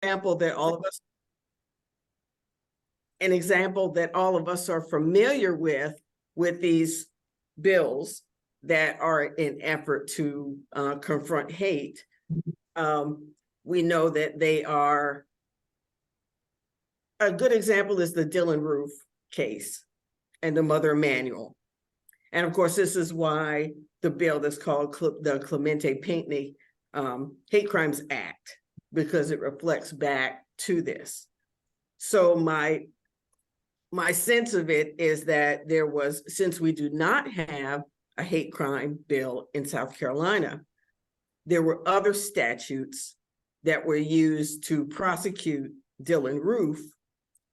example that all of us an example that all of us are familiar with these bills that are in effort to confront hate. We know that they are, a good example is the Dylan Roof case and the Mother Manual. And of course, this is why the bill that's called the Clemente Pinckney Hate Crimes Act, because it reflects back to this. So my sense of it is that there was, since we do not have a hate crime bill in South Carolina, there were other statutes that were used to prosecute Dylan Roof.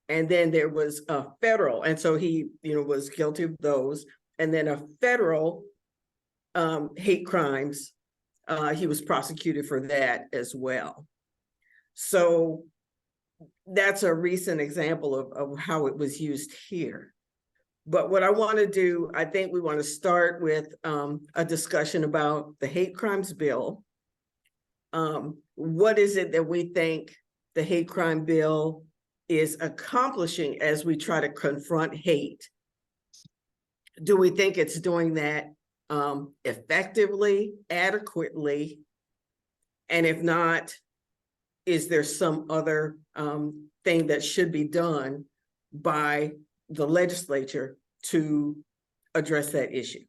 And then there was a federal, and so he, was guilty of those. And then a federal hate crimes, he was prosecuted for that as well. So that's a recent example of how it was used here. But what I want to do, I think we want to start with a discussion about the hate crimes bill. What is it that we think the hate crime bill is accomplishing as we try to confront hate? Do we think it's doing that effectively, adequately? And if not, is there some other thing that should be done by the legislature to address that issue?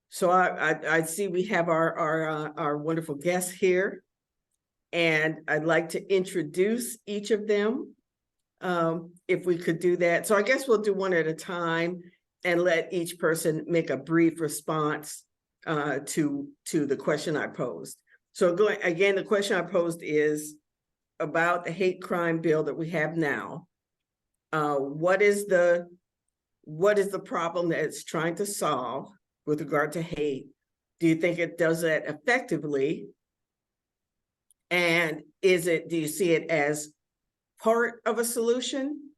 So I see we have our wonderful guests here, and I'd like to introduce each of them, if we could do that. So I guess we'll do one at a time and let each person make a brief response to the question I posed. So again, the question I posed is about the hate crime bill that we have now. What is the problem that it's trying to solve with regard to hate? Do you think it does that effectively? And do you see it as part of a solution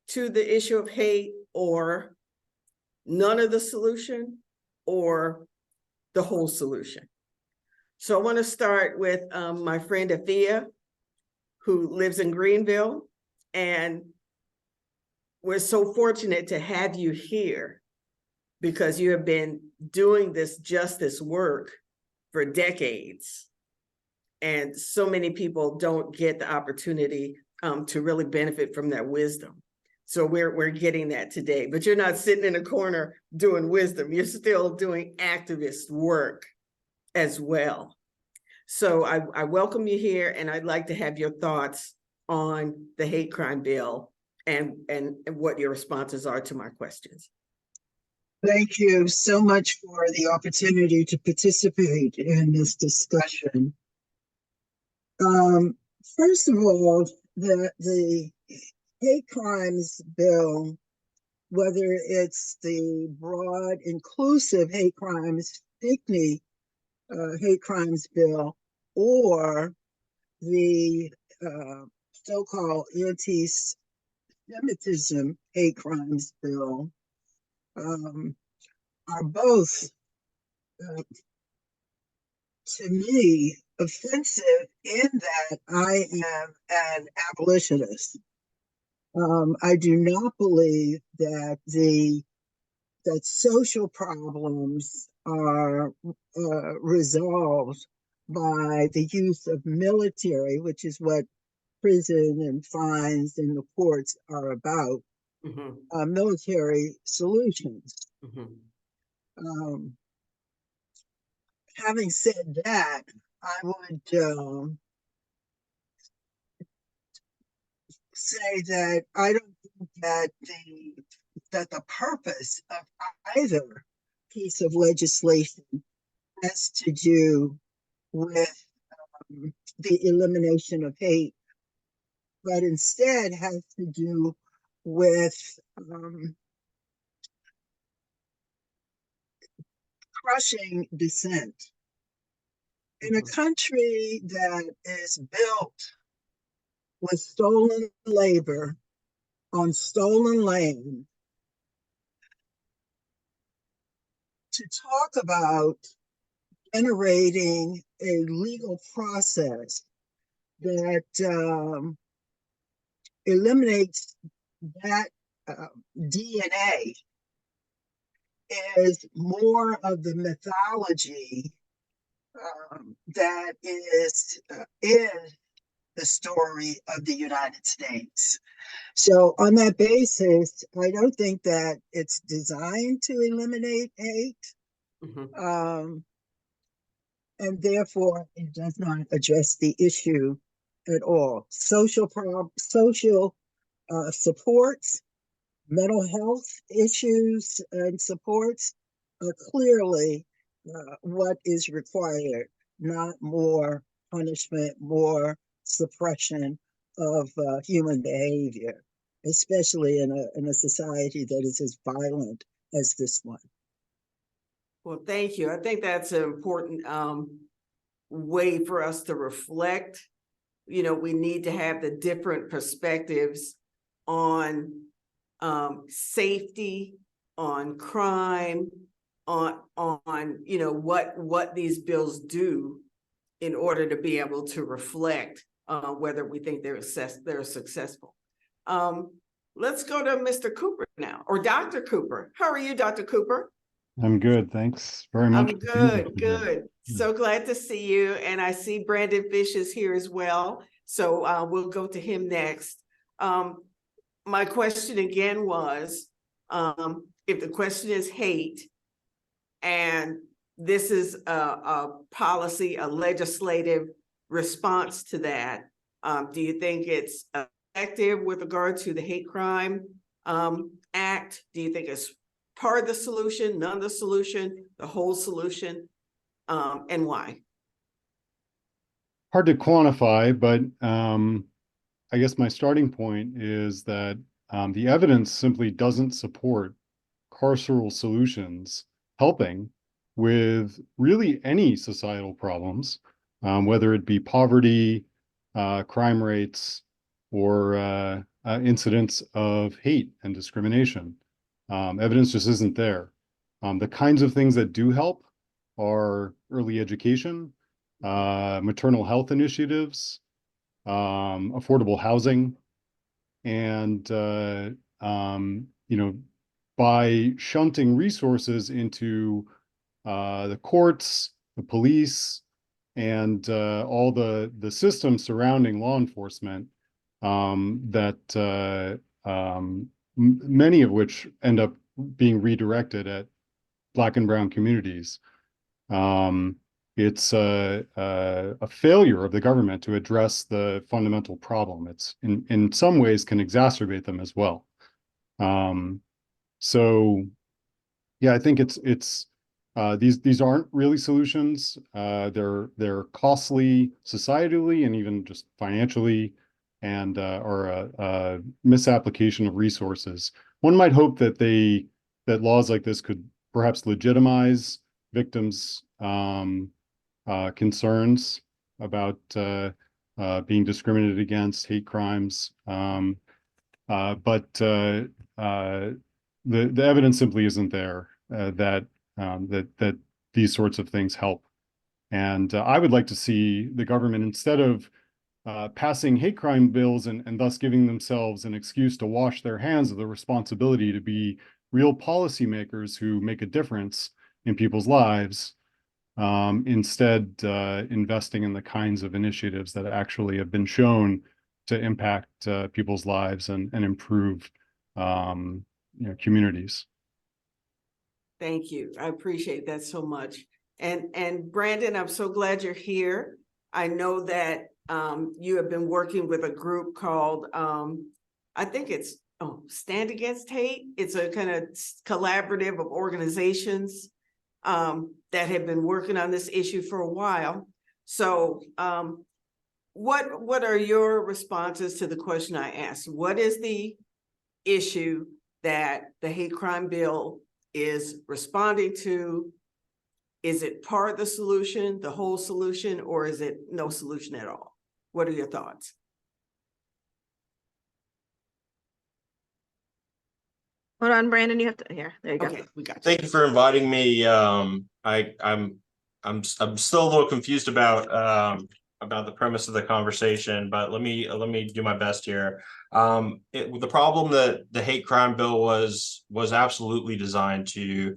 to the issue of hate, or none of the solution, or the whole solution? So I want to start with my friend Afia, who lives in Greenville, and we're so fortunate to have you here because you have been doing this justice work for decades, and so many people don't get the opportunity to really benefit from that wisdom. So we're getting that today, but you're not sitting in a corner doing wisdom. You're still doing activist work as well. So I welcome you here, and I'd like to have your thoughts on the hate crime bill and what your responses are to my questions. Thank you so much for the opportunity to participate in this discussion. First of all, the hate crimes bill, whether it's the broad, inclusive hate crimes, Pinckney hate crimes bill, or the so-called anti-Semitism hate crimes bill, are both, to me, offensive in that I am an abolitionist. I do not believe that that social problems are resolved by the use of military, which is what prison and fines and the courts are about, military solutions. Having said that, I would say that I don't think that the purpose of either piece of legislation has to do with the elimination of hate, but instead has to do with crushing dissent. In a country that is built with stolen labor on stolen land, to talk about generating a legal process that eliminates that DNA is more of the mythology that is the story of the United States. So on that basis, I don't think that it's designed to eliminate hate. Um, and therefore it does not address the issue at all. Social supports, mental health issues and supports are clearly what is required, not more punishment, more suppression of human behavior, especially in a society that is as violent as this one. Well, thank you. I think that's an important way for us to reflect. You know, we need to have the different perspectives on safety, on crime, on you know what these bills do in order to be able to reflect whether we think they're successful. Let's go to Mr. Cooper now, or Dr. Cooper. How are you, Dr. Cooper? I'm good. Thanks very much. I'm good, good. So glad to see you. And I see Brandon Fish is here as well. So we'll go to him next. My question again was, if the question is hate, and this is a policy, a legislative response to that, do you think it's effective with regard to the Hate Crime Act? Do you think it's part of the solution, none of the solution, the whole solution, and why? Hard to quantify, but I guess my starting point is that the evidence simply doesn't support carceral solutions helping with really any societal problems, whether it be poverty, crime rates, or incidents of hate and discrimination. Evidence just isn't there. The kinds of things that do help are early education, maternal health initiatives, affordable housing, and you know, by shunting resources into the courts, the police, and all the systems surrounding law enforcement, that many of which end up being redirected at Black and brown communities. It's a failure of the government to address the fundamental problem. It's in some ways can exacerbate them as well. So yeah, I think it's these aren't really solutions. They're costly societally and even just financially, and are a misapplication of resources. One might hope that that laws like this could perhaps legitimize victims' concerns about being discriminated against, hate crimes, but the evidence simply isn't there that these sorts of things help. And I would like to see the government, instead of passing hate crime bills and thus giving themselves an excuse to wash their hands of the responsibility to be real policymakers who make a difference in people's lives, instead investing in the kinds of initiatives that actually have been shown to impact people's lives and improve communities. Thank you. I appreciate that so much. And Brandon, I'm so glad you're here. I know that you have been working with a group called, I think it's Stand Against Hate. It's a kind of collaborative of organizations that have been working on this issue for a while. So what are your responses to the question I asked? What is the issue that the hate crime bill is responding to? Is it part of the solution, the whole solution, or is it no solution at all? What are your thoughts? Hold on, Brandon, you have to, here, there you go. Okay, we got you. Thank you for inviting me. I'm still a little confused about the premise of the conversation, but let me do my best here. The problem that the hate crime bill was absolutely designed to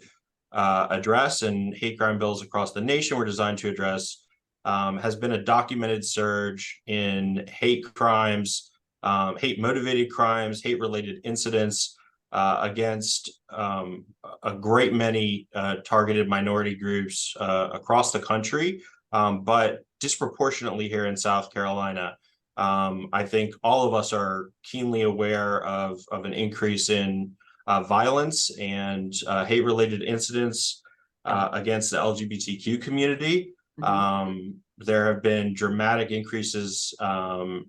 address, and hate crime bills across the nation were designed to address, has been a documented surge in hate crimes, hate motivated crimes, hate related incidents against a great many targeted minority groups across the country, but disproportionately here in South Carolina. I think all of us are keenly aware of an increase in violence and hate-related incidents against the LGBTQ community. There have been dramatic increases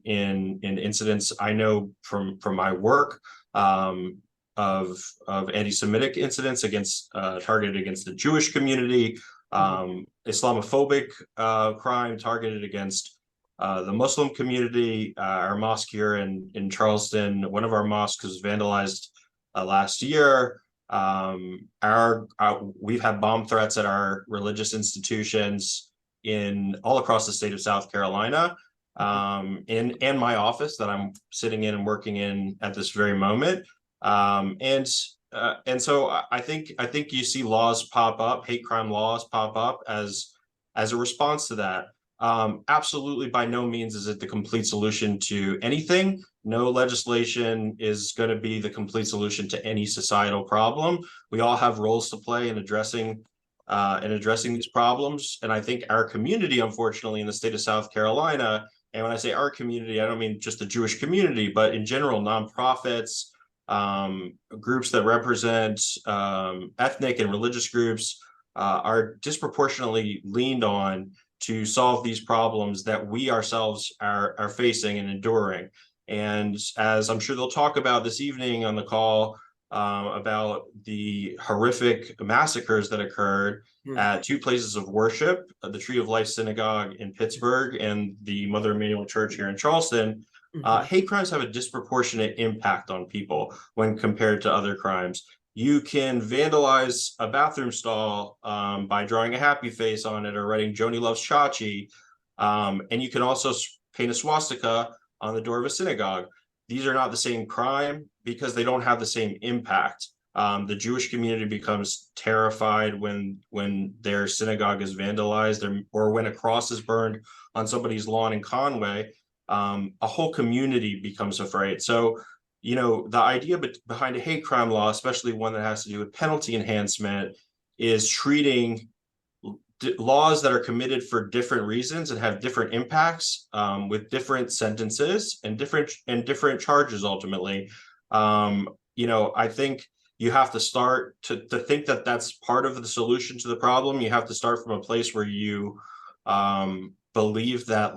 in incidents. I know from my work of anti-Semitic incidents against targeted against the Jewish community, Islamophobic crime targeted against the Muslim community. Our mosque here in Charleston, one of our mosques was vandalized last year. We've had bomb threats at our religious institutions in all across the state of South Carolina, in my office that I'm sitting in and working in at this very moment. And so I think you see laws pop up, hate crime laws pop up as a response to that. Absolutely, by no means is it the complete solution to anything. No legislation is going to be the complete solution to any societal problem. We all have roles to play in addressing these problems. And I think our community, unfortunately, in the state of South Carolina, and when I say our community, I don't mean just the Jewish community, but in general, nonprofits, groups that represent ethnic and religious groups are disproportionately leaned on to solve these problems that we ourselves are facing and enduring. And as I'm sure they'll talk about this evening on the call, about the horrific massacres that occurred at two places of worship, the Tree of Life Synagogue in Pittsburgh and the Mother Emanuel Church here in Charleston, hate crimes have a disproportionate impact on people when compared to other crimes. You can vandalize a bathroom stall by drawing a happy face on it or writing "Joni loves Chachi," and you can also paint a swastika on the door of a synagogue. These are not the same crime because they don't have the same impact. The Jewish community becomes terrified when their synagogue is vandalized, or when a cross is burned on somebody's lawn in Conway. A whole community becomes afraid. So, the idea behind a hate crime law, especially one that has to do with penalty enhancement, is treating laws that are committed for different reasons and have different impacts, with different sentences and different charges ultimately. I think you have to start to think that that's part of the solution to the problem. You have to start from a place where you believe that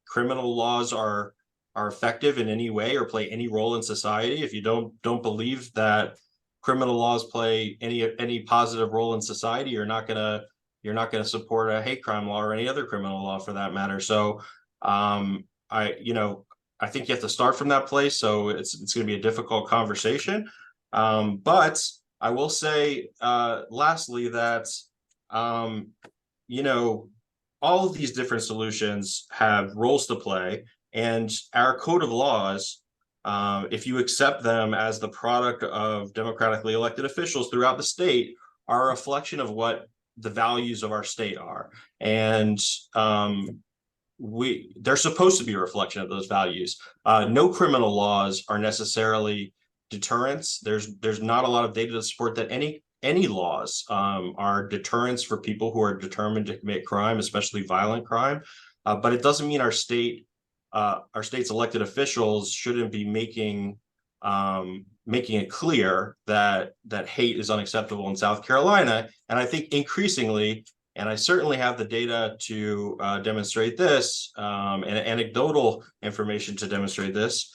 criminal laws are effective in any way or play any role in society. If you don't believe that criminal laws play any positive role in society, you're not gonna support a hate crime law or any other criminal law for that matter. So I think you have to start from that place. So it's going to be a difficult conversation. But I will say lastly that all of these different solutions have roles to play, and our code of laws, if you accept them as the product of democratically elected officials throughout the state, are a reflection of what the values of our state are. And they're supposed to be a reflection of those values. No criminal laws are necessarily deterrents. There's not a lot of data to support that any laws are deterrents for people who are determined to commit crime, especially violent crime. But it doesn't mean our state's elected officials shouldn't be making it clear that hate is unacceptable in South Carolina. And I think increasingly, and I certainly have the data to demonstrate this, and anecdotal information to demonstrate this,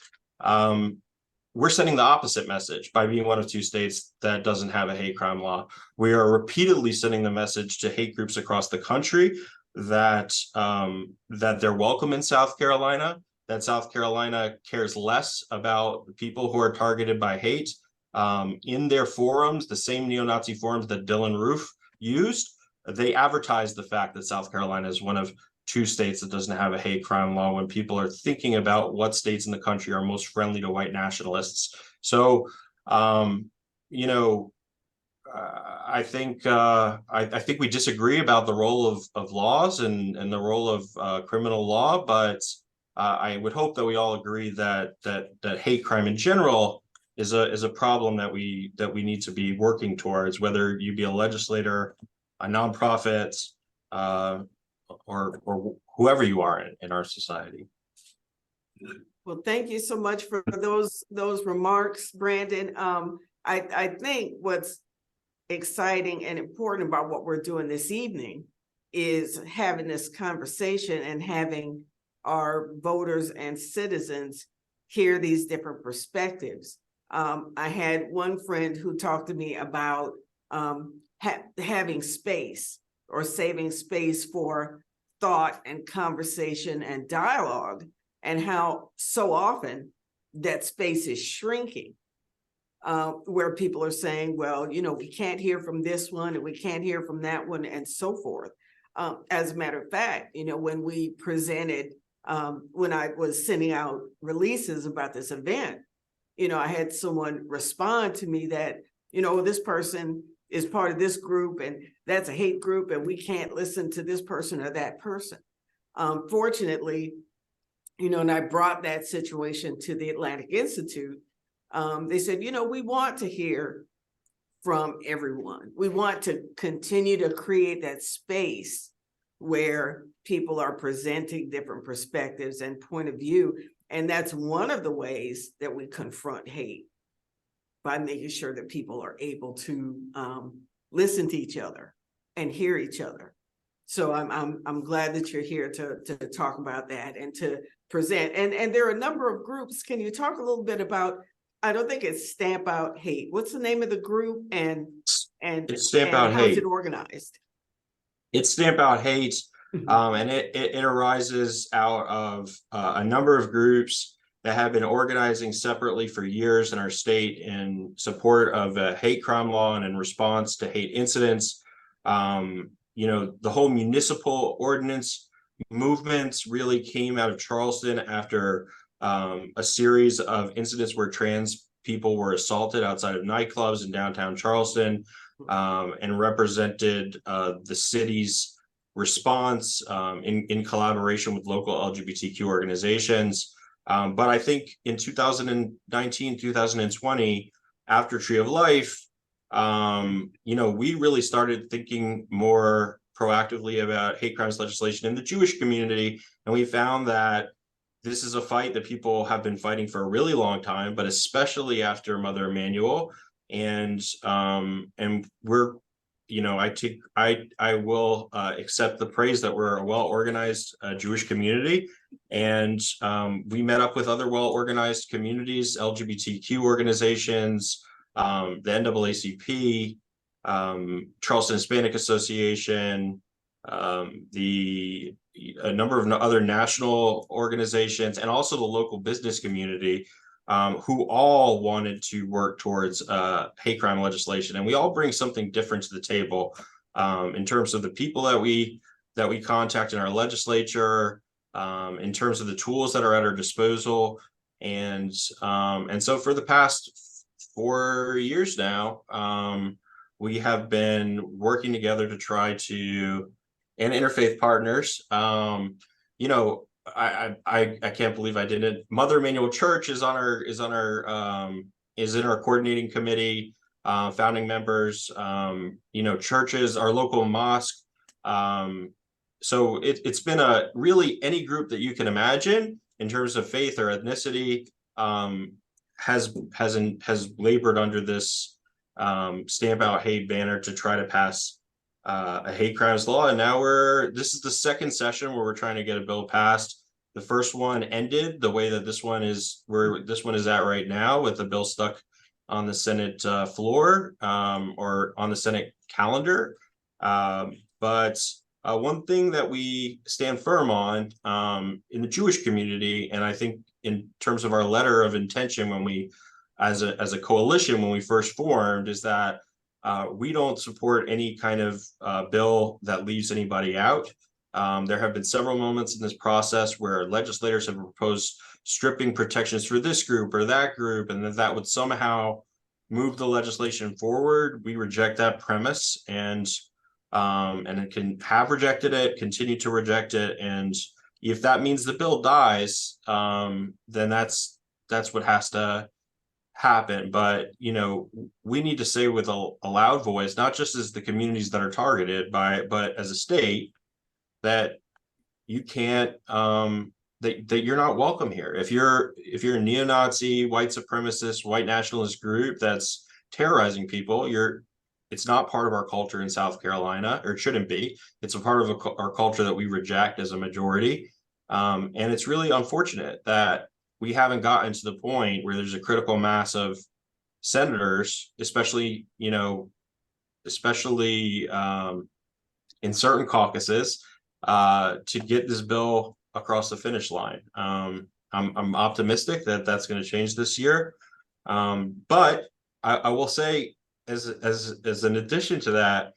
we're sending the opposite message by being one of two states that doesn't have a hate crime law. We are repeatedly sending the message to hate groups across the country that they're welcome in South Carolina, that South Carolina cares less about people who are targeted by hate. In their forums, the same neo-Nazi forums that Dylan Roof used, they advertised the fact that South Carolina is one of two states that doesn't have a hate crime law when people are thinking about what states in the country are most friendly to white nationalists. So, you know, I think I think we disagree about the role of laws and the role of criminal law, but I would hope that we all agree that hate crime in general is a problem that we need to be working towards, whether you be a legislator, a nonprofit, or whoever you are in our society. Well, thank you so much for those remarks, Brandon. I think what's exciting and important about what we're doing this evening is having this conversation and having our voters and citizens hear these different perspectives. I had one friend who talked to me about having space or saving space for thought and conversation and dialogue, and how so often that space is shrinking. Where people are saying, well, you know, we can't hear from this one and we can't hear from that one and so forth. As a matter of fact, you know, when we presented, when I was sending out releases about this event, you know, I had someone respond to me that, you know, this person is part of this group and that's a hate group and we can't listen to this person or that person. Fortunately, you know, and I brought that situation to the Atlantic Institute. They said, you know, we want to hear from everyone. We want to continue to create that space where people are presenting different perspectives and point of view. And that's one of the ways that we confront hate, by making sure that people are able to listen to each other and hear each other. So I'm glad that you're here to talk about that and to present. And there are a number of groups. Can you talk a little bit about, I don't think it's Stamp Out Hate. What's the name of the group and It's Stamp Out how's Hate. it organized? It's Stamp Out Hate, and it arises out of a number of groups that have been organizing separately for years in our state in support of a hate crime law and in response to hate incidents. You know, the whole municipal ordinance movements really came out of Charleston after a series of incidents where trans people were assaulted outside of nightclubs in downtown Charleston, and represented the city's response in collaboration with local LGBTQ organizations. But I think in 2019, 2020, after Tree of Life, you know, we really started thinking more proactively about hate crimes legislation in the Jewish community. And we found that this is a fight that people have been fighting for a really long time, but especially after Mother Emanuel. And we're, you know, I will accept the praise that we're a well-organized Jewish community. And we met up with other well-organized communities, LGBTQ organizations, the NAACP, Charleston Hispanic Association, a number of other national organizations, and also the local business community, who all wanted to work towards hate crime legislation. And we all bring something different to the table in terms of the people that we contact in our legislature, in terms of the tools that are at our disposal. And so for the past 4 years now, we have been working together to try to, and interfaith partners. You know, I can't believe I didn't. Mother Emanuel Church is in our coordinating committee, founding members. You know, churches, our local mosque. So it's been a really any group that you can imagine in terms of faith or ethnicity has labored under this Stamp Out Hate banner to try to pass a hate crimes law. And now this is the second session where we're trying to get a bill passed. The first one ended the way that this one is at right now, with the bill stuck on the Senate floor, or on the Senate calendar. But one thing that we stand firm on in the Jewish community, and I think in terms of our letter of intention when we, as a coalition, when we first formed, is that we don't support any kind of bill that leaves anybody out. There have been several moments in this process where legislators have proposed stripping protections for this group or that group, and that would somehow move the legislation forward. We reject that premise, and it can have rejected it, continue to reject it, and if that means the bill dies, then that's what has to happen. But we need to say with a loud voice, not just as the communities that are targeted by, but as a state, that you can't that you're not welcome here. If you're a neo-Nazi, white supremacist, white nationalist group that's terrorizing people, it's not part of our culture in South Carolina, or it shouldn't be. It's a part of our culture that we reject as a majority. And it's really unfortunate that we haven't gotten to the point where there's a critical mass of senators, especially in certain caucuses, to get this bill across the finish line. I'm optimistic that that's going to change this year. But I will say, as an addition to that,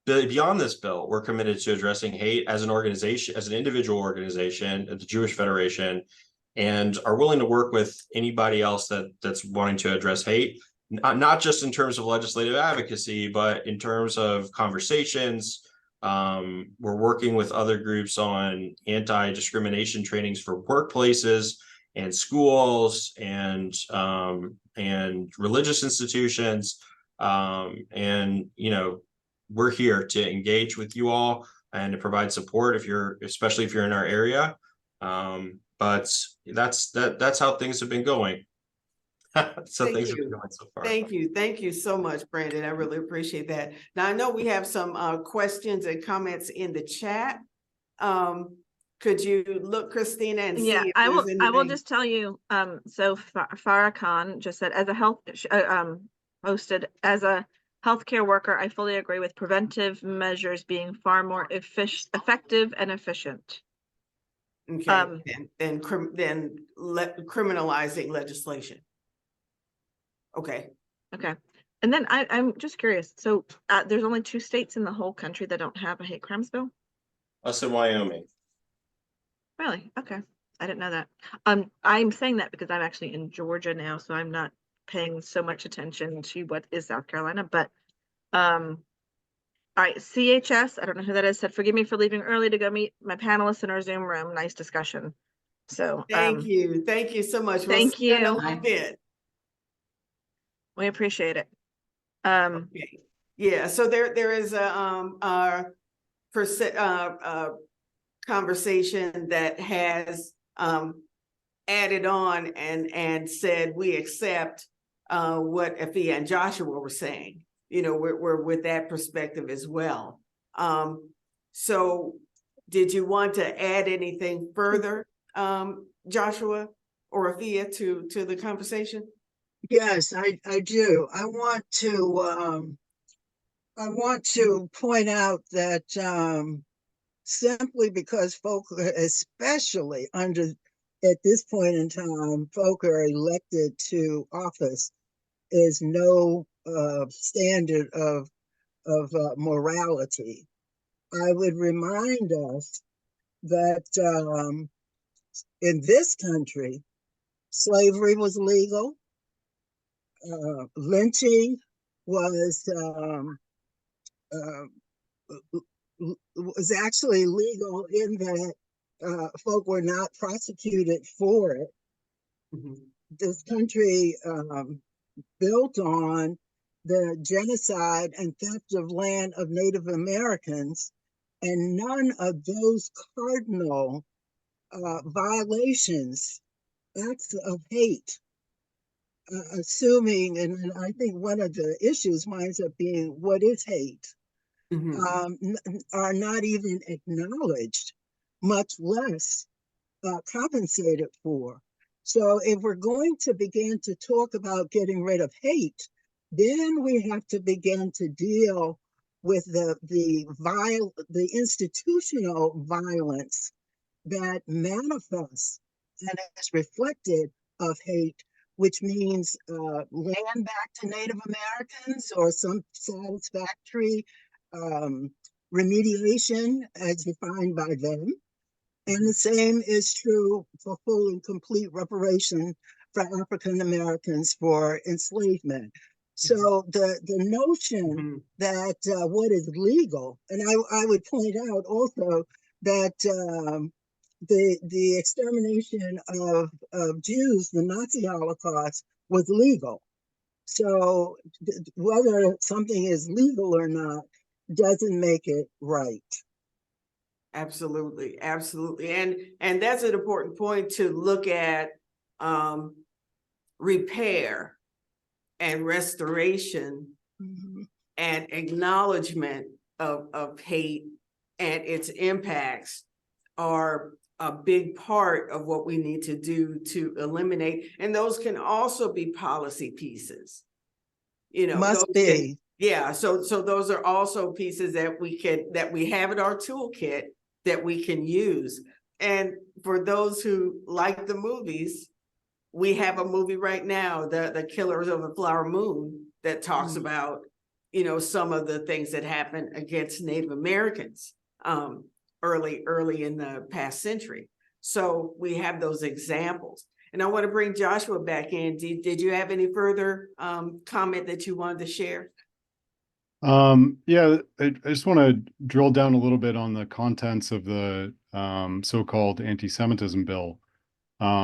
beyond this bill, we're committed to addressing hate as an organization, as an individual organization at the Jewish Federation, and are willing to work with anybody else that's wanting to address hate, not just in terms of legislative advocacy, but in terms of conversations. We're working with other groups on anti-discrimination trainings for workplaces and schools and religious institutions. And we're here to engage with you all and to provide support especially if you're in our area. But that's how things have been going. So Thank things have you. been going so far. Thank you so much, Brandon. I really appreciate that. Now, I know we have some questions and comments in the chat. Could you look, Christina, and see Yeah, if I will. there's I will anything? just tell you. So Farah Khan just said, as a posted as a healthcare worker, I fully agree with preventive measures being far more effective and efficient. Okay, then criminalizing legislation. Okay. Okay. And then I'm just curious. So there's only 2 states in the whole country that don't have a hate crimes bill? Us in Wyoming. Really? Okay. I didn't know that. I'm saying that because I'm actually in Georgia now, so I'm not paying so much attention to what is South Carolina. But all right, CHS, I don't know who that is, said, forgive me for leaving early to go meet my panelists in our Zoom room. Nice discussion. So Thank you. Thank you so much. Thank See you in a you. little bit. We appreciate it. Okay. Yeah, so there is a conversation that has added on and said we accept what Afia and Joshua were saying. We're with that perspective as well. So did you want to add anything further, Joshua or Afia, to the conversation? Yes, I do. I want to point out that simply because folk, especially at this point in time, folk are elected to office, is no standard of morality. I would remind us that in this country, slavery was legal. Lynching was actually legal in that folk were not prosecuted for it. Mm-hmm. This country built on the genocide and theft of land of Native Americans, and none of those cardinal violations, acts of hate, assuming, and I think one of the issues winds up being what is hate, are not even acknowledged, much less compensated for. So if we're going to begin to talk about getting rid of hate, then we have to begin to deal with the institutional violence that manifests and is reflected of hate, which means land back to Native Americans or some satisfactory remediation as defined by them. And the same is true for full and complete reparation for African Americans for enslavement. So the notion Mhm. that what is legal, and I would point out also that the extermination of Jews, the Nazi Holocaust, was legal. So whether something is legal or not doesn't make it right. Absolutely, absolutely. And that's an important point to look at repair and restoration Mhm. and acknowledgement of hate and its impacts are a big part of what we need to do to eliminate. And those can also be policy pieces. You know, Must those can, be. yeah, so those are also pieces that we have in our toolkit that we can use. And for those who like the movies, we have a movie right now, the Killers of the Flower Moon, that talks about, you know, some of the things that happened against Native Americans early in the past century. So we have those examples. And I want to bring Joshua back in. Did you have any further comment that you wanted to share? Yeah, I just want to drill down a little bit on the contents of the so-called anti-Semitism bill,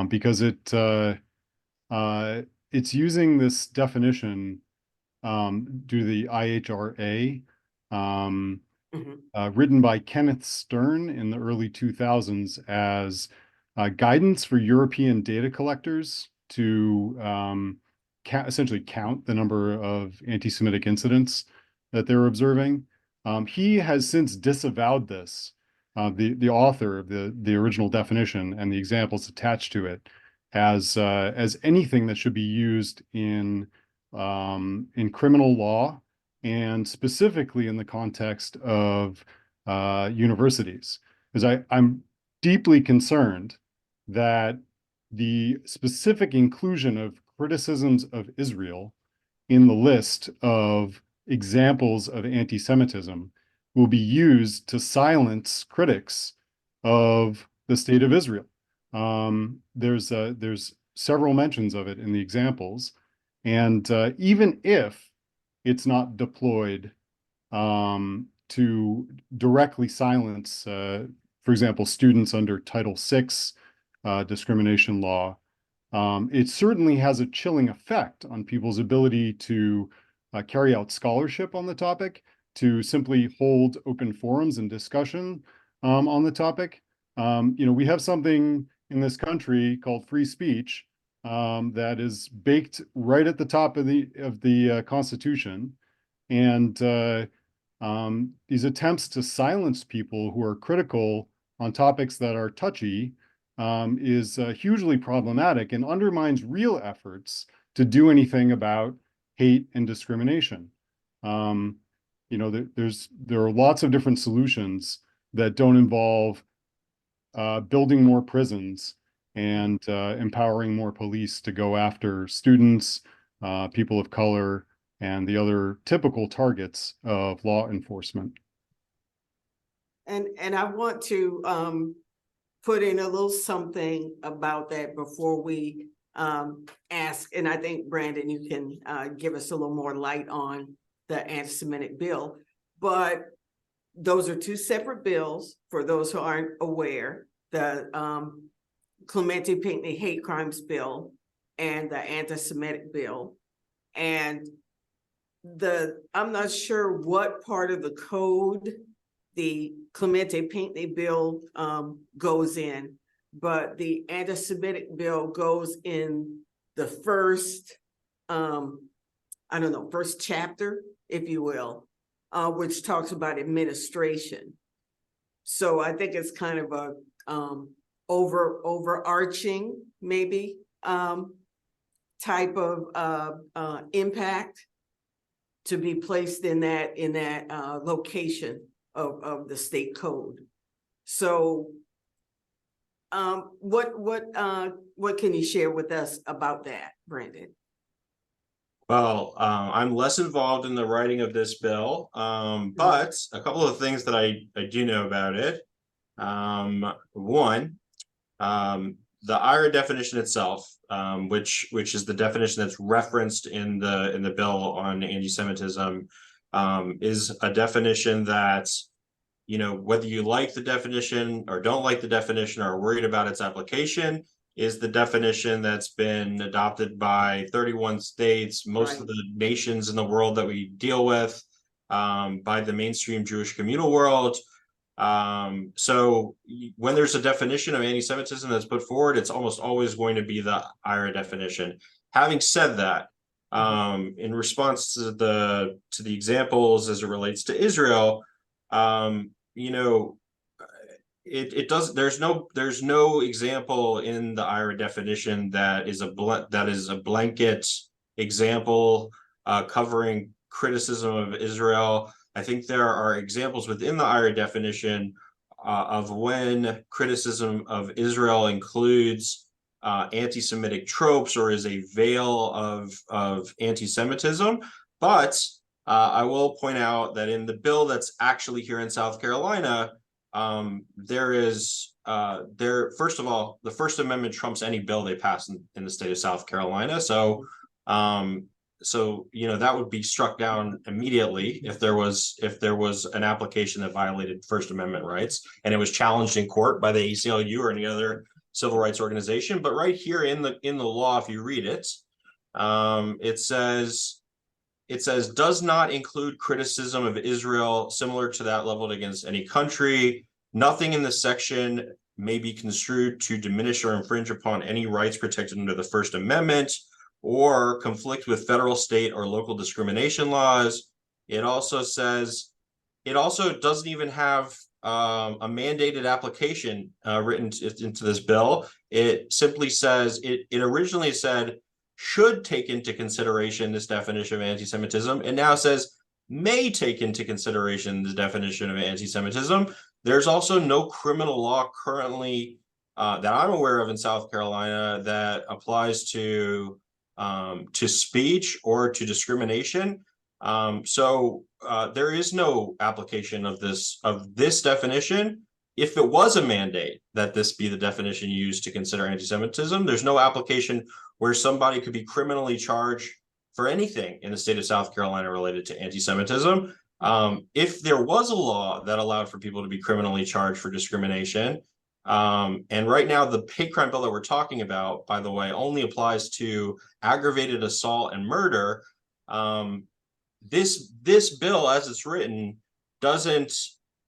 because it's using this definition due to the IHRA, Mhm. written by Kenneth Stern in the early 2000s as guidance for European data collectors to essentially count the number of anti-Semitic incidents that they're observing. He has since disavowed this, the author of the original definition and the examples attached to it, as anything that should be used in criminal law, and specifically in the context of universities. Because I'm deeply concerned that the specific inclusion of criticisms of Israel in the list of examples of anti-Semitism will be used to silence critics of the state of Israel. There's several mentions of it in the examples, and even if it's not deployed to directly silence, for example, students under Title VI discrimination law, it certainly has a chilling effect on people's ability to carry out scholarship on the topic, to simply hold open forums and discussion on the topic. You know, we have something in this country called free speech that is baked right at the top of the Constitution, and these attempts to silence people who are critical on topics that are touchy is hugely problematic and undermines real efforts to do anything about hate and discrimination. You know, there are lots of different solutions that don't involve building more prisons and empowering more police to go after students, people of color, and the other typical targets of law enforcement. And I want to put in a little something about that before we ask, and I think Brandon, you can give us a little more light on the anti-Semitic bill, but those are two separate bills for those who aren't aware. The Clementi Pinckney hate crimes bill and the anti-Semitic bill. And I'm not sure what part of the code the Clementi Pinckney bill goes in, but the anti-Semitic bill goes in the first, I don't know, first chapter, if you will, which talks about administration. So I think it's kind of a overarching maybe type of impact to be placed in that location of the state code. So what can you share with us about that, Brandon? Well, I'm less involved in the writing of this bill, but a couple of things that I do know about it. One, the IRA definition itself, which is the definition that's referenced in the bill on anti-Semitism, is a definition that, whether you like the definition or don't like the definition or are worried about its application, is the definition that's been adopted by 31 states, most Right. of the nations in the world that we deal with, by the mainstream Jewish communal world. So when there's a definition of anti-Semitism that's put forward, it's almost always going to be the IRA definition. Having said that, in response to the examples as it relates to Israel, it does, there's no example in the IRA definition that is a blanket example covering criticism of Israel. I think there are examples within the IRA definition of when criticism of Israel includes anti-Semitic tropes or is a veil of anti-Semitism. But I will point out that in the bill that's actually here in South Carolina, there is first of all, the First Amendment trumps any bill they pass in the state of South Carolina. So that would be struck down immediately if there was an application that violated First Amendment rights and it was challenged in court by the ACLU or any other civil rights organization. But right here in the law, if you read it, it says does not include criticism of Israel similar to that leveled against any country. Nothing in this section may be construed to diminish or infringe upon any rights protected under the First Amendment or conflict with federal, state, or local discrimination laws. It also doesn't even have a mandated application written into this bill. It simply says, it originally said, should take into consideration this definition of anti-Semitism. It now says may take into consideration the definition of anti-Semitism. There's also no criminal law currently that I'm aware of in South Carolina that applies to speech or to discrimination. So there is no application of this definition. If it was a mandate that this be the definition used to consider anti-Semitism, there's no application where somebody could be criminally charged for anything in the state of South Carolina related to anti-Semitism. If there was a law that allowed for people to be criminally charged for discrimination, and right now the hate crime bill that we're talking about, by the way, only applies to aggravated assault and murder. This bill, as it's written, doesn't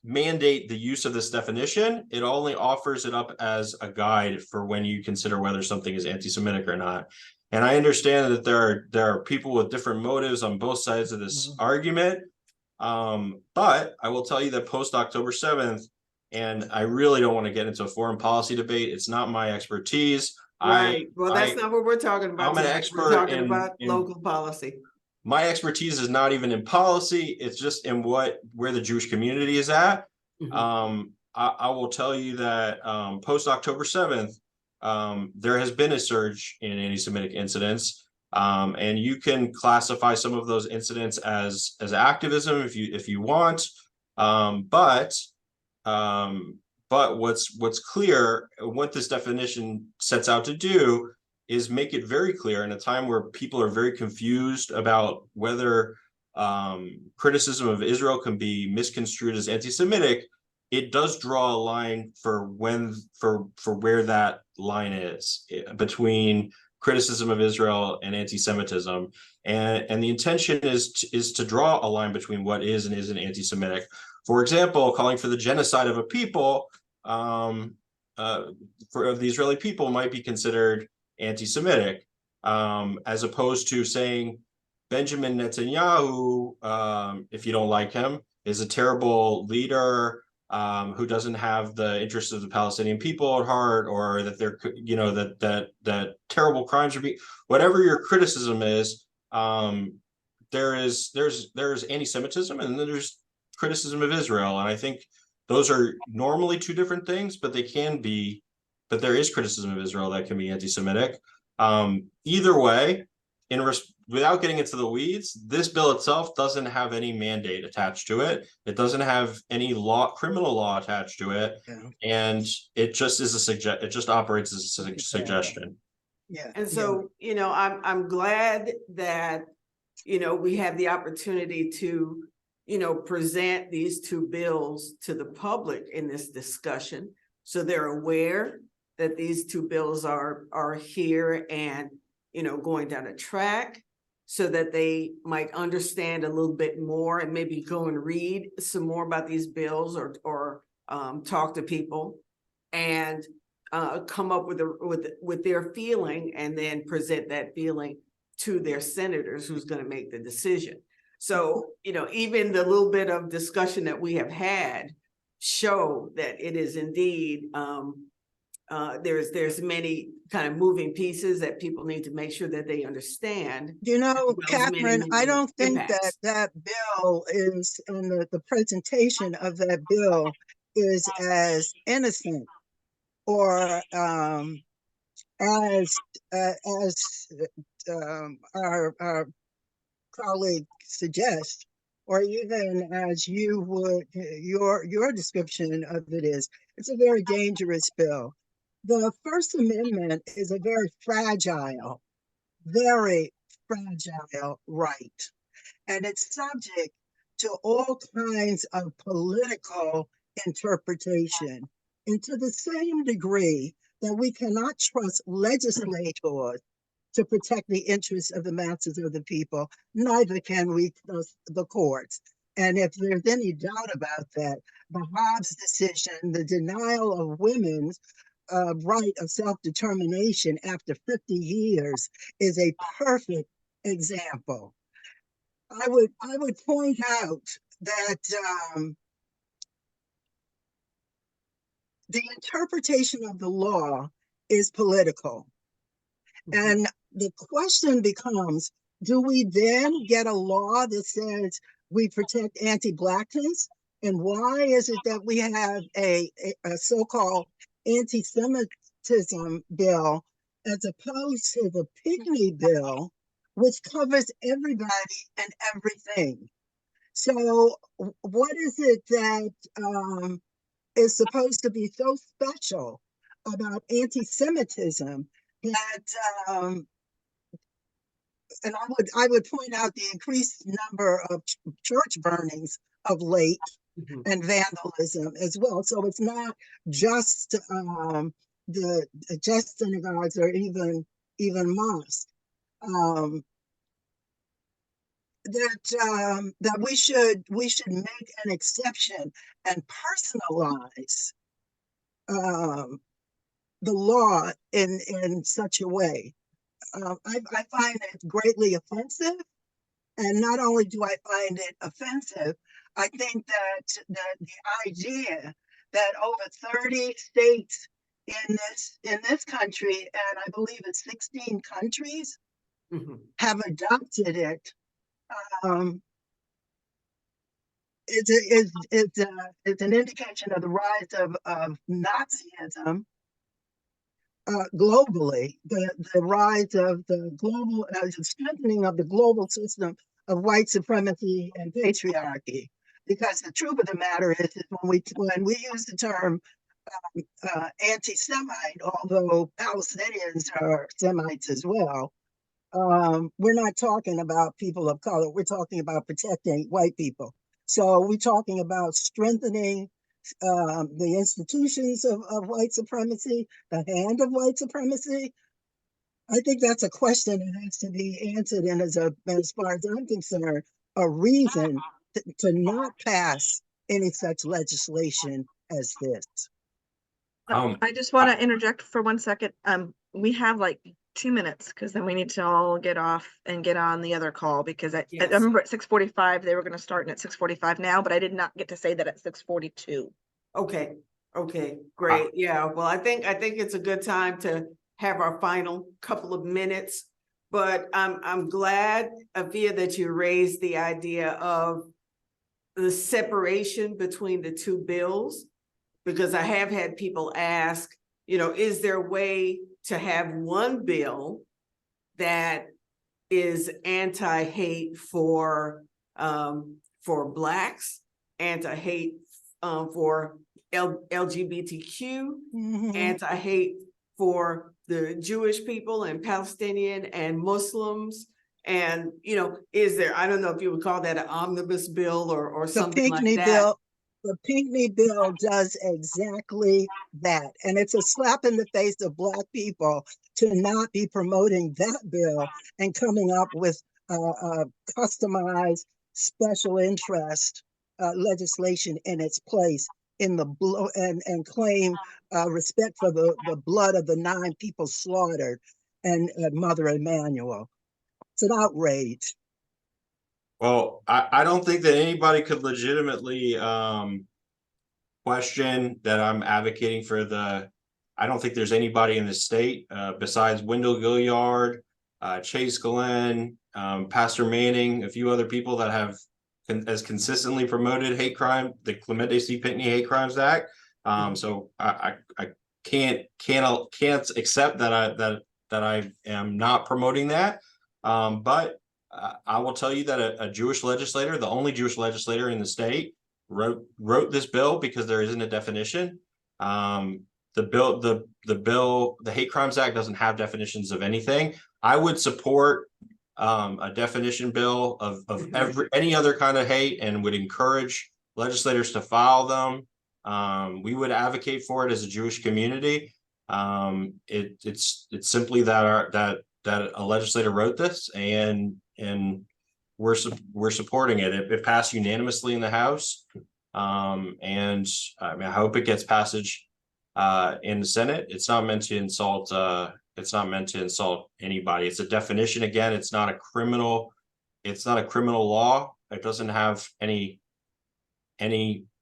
mandate the use of this definition. It only offers it up as a guide for when you consider whether something is anti-Semitic or not. And I understand that there are people with different motives on both sides of this argument. But I will tell you that post October 7th, and I really don't want to get into a foreign policy debate. It's not my expertise. Right. Well, that's not what we're talking about. I'm an today. expert We're talking in about local policy. My expertise is not even in policy. It's just in where the Jewish community is at. I will tell you that post October 7th, there has been a surge in anti-Semitic incidents. And you can classify some of those incidents as activism if you want. But what's clear, what this definition sets out to do is make it very clear in a time where people are very confused about whether criticism of Israel can be misconstrued as anti-Semitic. It does draw a line for where that line is between criticism of Israel and anti-Semitism, and the intention is to draw a line between what is and isn't anti-Semitic. For example, calling for the genocide of a people of the Israeli people might be considered anti-Semitic, as opposed to saying Benjamin Netanyahu, if you don't like him, is a terrible leader who doesn't have the interests of the Palestinian people at heart, or that they're, that terrible crimes are being, whatever your criticism is, there's anti-Semitism and then there's criticism of Israel. And I think those are normally two different things, but they can be, but there is criticism of Israel that can be anti-Semitic. Either way, without getting into the weeds, this bill itself doesn't have any mandate attached to it. It doesn't have any criminal law attached to it. Yeah. And it just is it just operates as a suggestion. Yeah. And so, I'm glad that, we have the opportunity to, present these two bills to the public in this discussion. So they're aware that these two bills are here and, going down a track, so that they might understand a little bit more and maybe go and read some more about these bills or talk to people and come up with their feeling and then present that feeling to their senators who's going to make the decision. So, even the little bit of discussion that we have had show that it is indeed, there's many kind of moving pieces that people need to make sure that they understand. Catherine, I don't think impacts. that bill is, and the presentation of that bill is as innocent or as our colleague suggests, or even as you would, your description of it is. It's a very dangerous bill. The First Amendment is a very fragile right, and it's subject to all kinds of political interpretation. And to the same degree that we cannot trust legislators to protect the interests of the masses of the people, neither can we trust the courts. And if there's any doubt about that, the Hobbes decision, the denial of women's right of self-determination after 50 years, is a perfect example. I would point out that the interpretation of the law is political. And the question becomes, do we then get a law that says we protect anti-Blackness? And why is it that we have a so-called anti-Semitism bill as opposed to the pygmy bill, which covers everybody and everything? So what is it that is supposed to be so special about anti-Semitism that and I would point out the increased number of church burnings of late and vandalism as well. So it's not just just synagogues or even mosques. That we should make an exception and personalize the law in such a way. I find it greatly offensive. And not only do I find it offensive, I think that the idea that over 30 states in this country, and I believe it's 16 countries, have adopted it, it's an indication of the rise of Nazism globally, the rise of the global, strengthening of the global system of white supremacy and patriarchy. Because the truth of the matter is when we use the term anti-Semite, although Palestinians are Semites as well, we're not talking about people of color. We're talking about protecting white people. So we're talking about strengthening the institutions of white supremacy, the hand of white supremacy. I think that's a question that has to be answered, and as far as I'm concerned, a reason to not pass any such legislation as this. I just want to interject for 1 second. We have like 2 minutes because then we need to all get off and get on the other call, because I remember at 6:45 they were going to start, and at 6:45 now, but I did not get to say that at 6:42. Okay, great. Yeah, well, I think it's a good time to have our final couple of minutes, but I'm glad, Afia, that you raised the idea of the separation between the two bills, because I have had people ask, is there a way to have one bill that is anti-hate for Blacks, anti-hate for LGBTQ, Mhm. anti-hate for the Jewish people and Palestinian and Muslims. And, is there, I don't know if you would call that an omnibus bill or The something like Pinckney that. bill, the Pinckney bill does exactly that. And it's a slap in the face of Black people to not be promoting that bill and coming up with customized special interest legislation in its place in the and claim respect for the blood of the 9 people slaughtered and Mother Emanuel. It's an outrage. Well, I don't think that anybody could legitimately question that I'm advocating for I don't think there's anybody in the state besides Wendell Gilliard, Chase Glenn, Pastor Manning, a few other people that have as consistently promoted hate crime, the Clemente C. Pinckney Hate Crimes Act. So I can't accept that I am not promoting that. But I will tell you that a Jewish legislator, the only Jewish legislator in the state, wrote this bill because there isn't a definition. The Hate Crimes Act doesn't have definitions of anything. I would support a definition bill of any other kind of hate and would encourage legislators to file them. We would advocate for it as a Jewish community. It's simply that a legislator wrote this and we're supporting it. It passed unanimously in the House. And I mean, I hope it gets passage in the Senate. It's not meant to insult anybody. It's a definition. Again, it's not a criminal law. It doesn't have any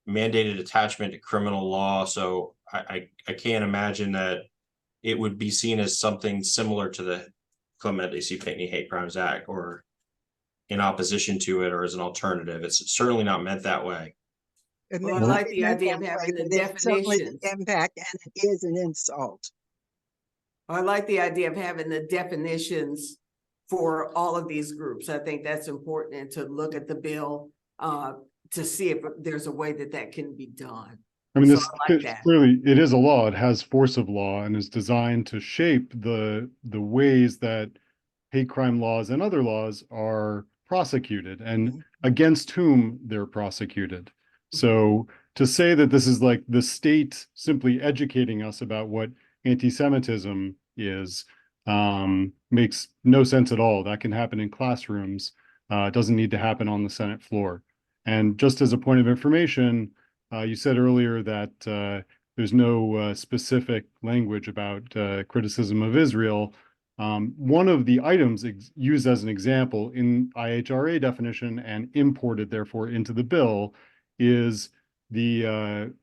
mandated attachment to criminal law. So I can't imagine that it would be seen as something similar to the Clemente C. Pinckney Hate Crimes Act or in opposition to it or as an alternative. It's certainly not meant that way. Well, I like the idea of having the definitions. Impact, and it is an insult. I like the idea of having the definitions for all of these groups. I think that's important, and to look at the bill to see if there's a way that can be done. I mean, So this I like that. clearly, it is a law. It has force of law and is designed to shape the ways that hate crime laws and other laws are prosecuted and against whom they're prosecuted. So to say that this is like the state simply educating us about what anti-Semitism is makes no sense at all. That can happen in classrooms. It doesn't need to happen on the Senate floor. And just as a point of information, you said earlier that there's no specific language about criticism of Israel. One of the items used as an example in IHRA definition and imported therefore into the bill is it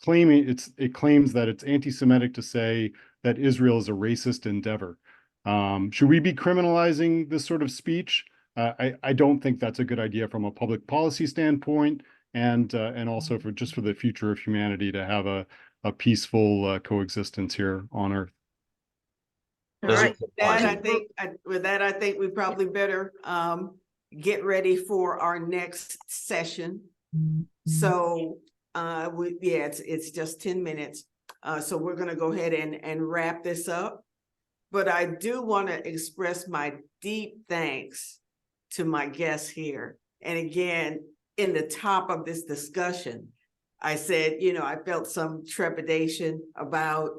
claims that it's anti-Semitic to say that Israel is a racist endeavor. Should we be criminalizing this sort of speech? I don't think that's a good idea from a public policy standpoint, and also for the future of humanity to have a peaceful coexistence here on Earth. All right. With that, I think we probably better get ready for our next session. So it's just 10 minutes. So we're gonna go ahead and wrap this up. But I do want to express my deep thanks to my guests here. And again, in the top of this discussion, I said, I felt some trepidation about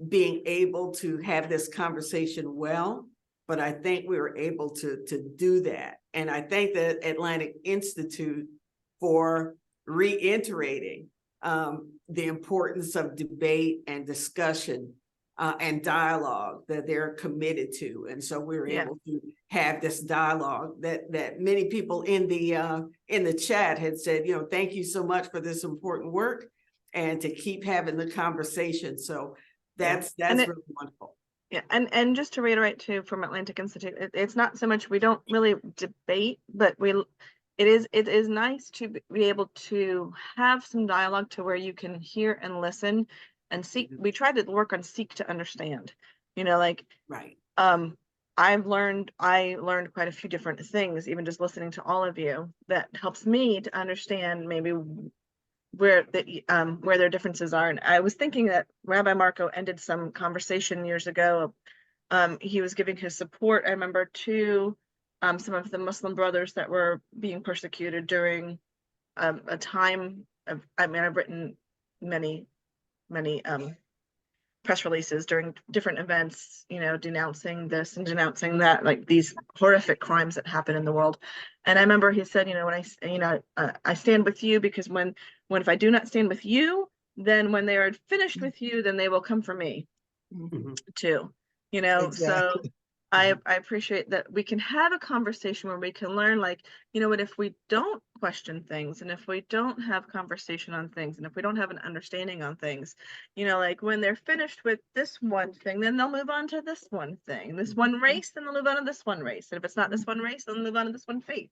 being able to have this conversation well, but I think we were able to do that. And I thank the Atlantic Institute for reiterating the importance of debate and discussion and dialogue that they're committed to. And so we were able to have this dialogue that many people in the chat had said, thank you so much for this important work, and to keep having the conversation. So that's really wonderful. Yeah, and just to reiterate too, from Atlantic Institute, it's not so much we don't really debate, but it is nice to be able to have some dialogue to where you can hear and listen and seek. We try to work on seek to understand, Right. I learned quite a few different things, even just listening to all of you, that helps me to understand maybe where their differences are. And I was thinking that Rabbi Marco ended some conversation years ago. He was giving his support, I remember, to some of the Muslim brothers that were being persecuted during a time of, I mean, I've written many press releases during different events, you know, denouncing this and denouncing that, like these horrific crimes that happen in the world. And I remember he said, you know, I stand with you, because when if I do not stand with you, then when they are finished with you, then they will come for me too, you know. So Exactly. I appreciate that we can have a conversation where we can learn, like, you know what, if we don't question things, and if we don't have conversation on things, and if we don't have an understanding on things, you know, like when they're finished with this one thing, then they'll move on to this one thing, this one race, then they'll move on to this one race. And if it's not this one race, they'll move on to this one faith.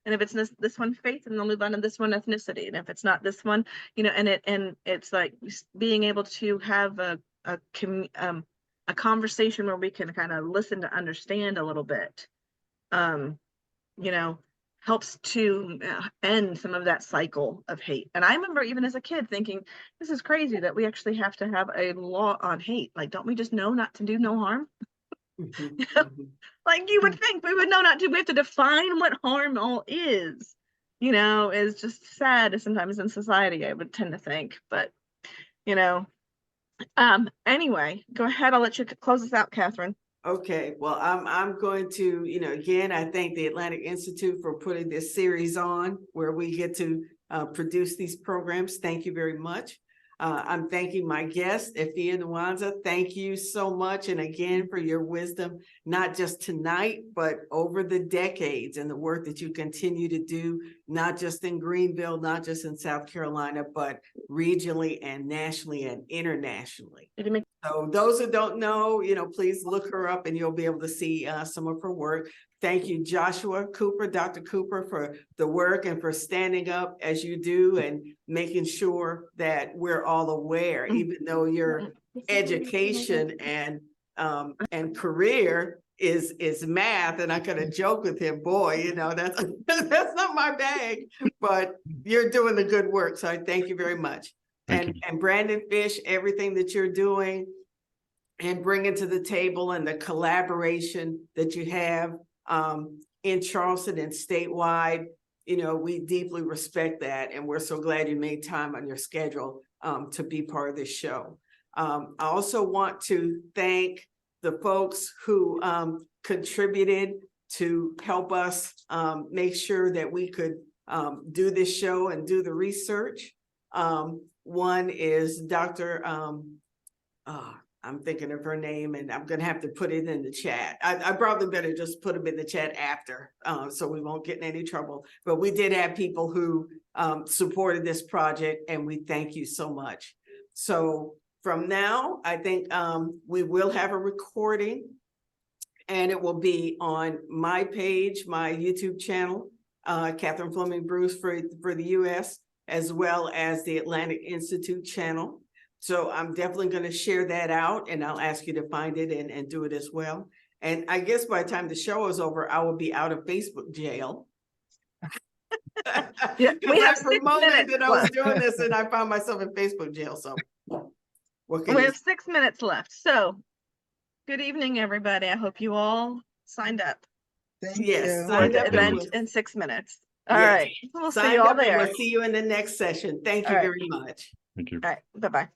And if it's this one faith, then they'll move on to this one ethnicity. And if it's not this one, you know, and it's like being able to have a conversation where we can kind of listen to understand a little bit, you know, helps to end some of that cycle of hate. And I remember even as a kid thinking, this is crazy that we actually have to have a law on hate. Like, don't we just know not to do no harm? Like, you would think we would know not to. We have to define what harm all is, you know. Is just sad sometimes in society, I would tend to think. But, you know, anyway, go ahead. I'll let you close this out, Catherine. Okay, well, I'm going to, you know, again, I thank the Atlantic Institute for putting this series on where we get to produce these programs. Thank you very much. I'm thanking my guest, Efia Nwanza. Thank you so much. And again, for your wisdom, not just tonight, but over the decades, and the work that you continue to do, not just in Greenville, not just in South Carolina, but regionally and nationally and internationally. So those who don't know, you know, please look her up and you'll be able to see some of her work. Thank you, Joshua Cooper, Dr. Cooper, for the work and for standing up as you do and making sure that we're all aware, even though your education and career is math. And I kind of joke with him, boy, you know, that's not my bag, but you're doing the good work. So I thank you very much. And Brandon Fish, everything that you're doing and bringing to the table, and the collaboration that you have in Charleston and statewide, you know, we deeply respect that. And we're so glad you made time on your schedule to be part of this show. I also want to thank the folks who contributed to help us make sure that we could do this show and do the research. One is Dr. I'm thinking of her name, and I'm going to have to put it in the chat. I probably better just put them in the chat after, so we won't get in any trouble. But we did have people who supported this project, and we thank you so much. So from now, I think we will have a recording, and it will be on my page, my YouTube channel, Catherine Fleming Bruce for the US, as well as the Atlantic Institute channel. So I'm definitely going to share that out, and I'll ask you to find it and do it as well. And I guess by the time the show is over, I will be out of Facebook jail. Yeah, we have I promoted 6 minutes that I was left. doing this, and I found myself in Facebook jail. So We have 6 minutes left. So good evening, everybody. I hope you all signed up Thank Yes, you. for signed the up and event we'll- in 6 minutes. All Yes. right. We'll see signed you all up, and there. we'll see you in the next session. Thank you All right. very much. Thank you. All right. Bye-bye.